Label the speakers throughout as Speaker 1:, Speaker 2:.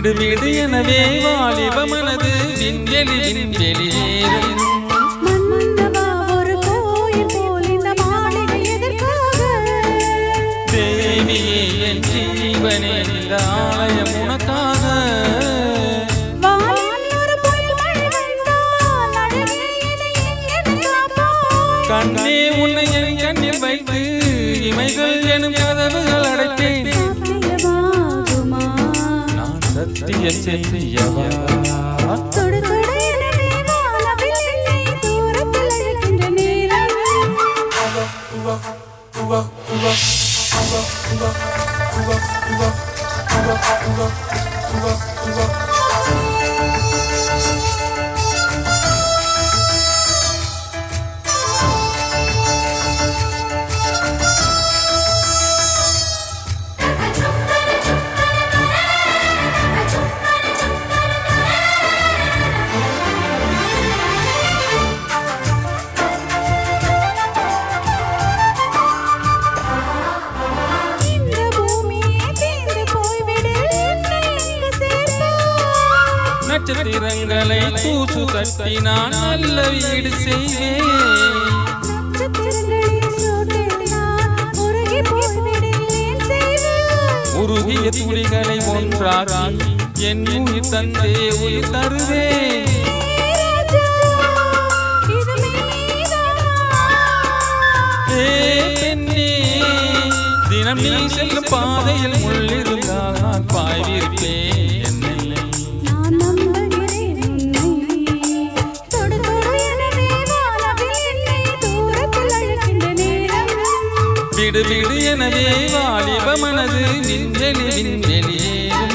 Speaker 1: விடு விடு எனவே வாலிப மனது விண்வெளி விண்வெளியேறும்.
Speaker 2: மன்னவா ஒரு கோயில் போல் இந்த மாளிகை எதற்காக?
Speaker 1: தேவியே என் ஜீவனே இந்த ஆலயம் உனக்காக. கண்ணே உன்னை என் கண்ணில் வைத்து இமைகள் எனும் கதவுகள் அடைத்தேன். நான் சத்தியம் செய்யவா? நட்சத்திரங்களை தூசு தட்டி நான் நல்ல வீடு செய்வேன். உருகிய துளிகளை ஒன்றாக்கி என் உயிர் தந்தே உயிர் தருவேன். பெண்ணே தினம் நீ செல்லும் பாதையில் முள்ளிருந்தால் நான் பாய்விருப்பேன். விடு விடு எனவே வாலிப மனது விண்வெளி விண்வெளியேறும்.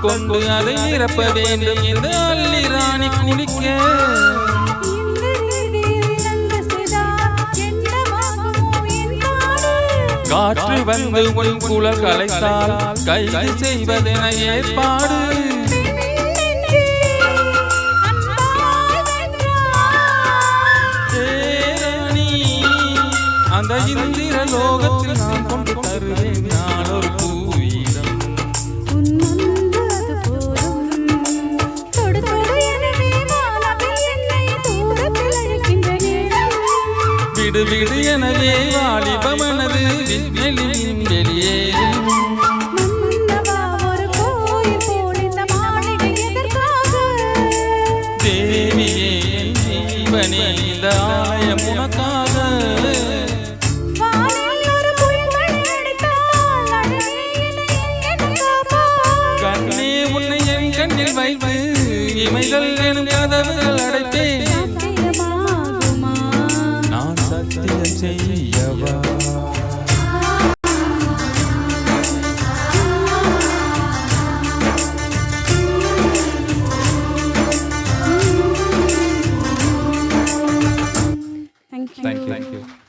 Speaker 1: கொண்டு அதை நிரப்ப வேண்டும் என்று அள்ளி ராணி குளிக்க. காற்று வந்து உன் குழல் கலைத்தால் கைது செய்வதென ஏற்பாடு. அந்த இந்திர லோகத்தில் நான் கொண்டு தருவேன் நான் ஒரு பூவீரம். விடு விடு எனவே வாலிப மனது விண்வெளி விண்வெளியேறும். தேவியே என் ஜீவனே இந்த ஆலயம் உனக்காக. கண்ணே உன்னை என் கண்ணில் வைத்து இமைகள் எனும் கதவுகள் அடைத்தேன். நான் சத்தியம் செய்யவா? Thank you.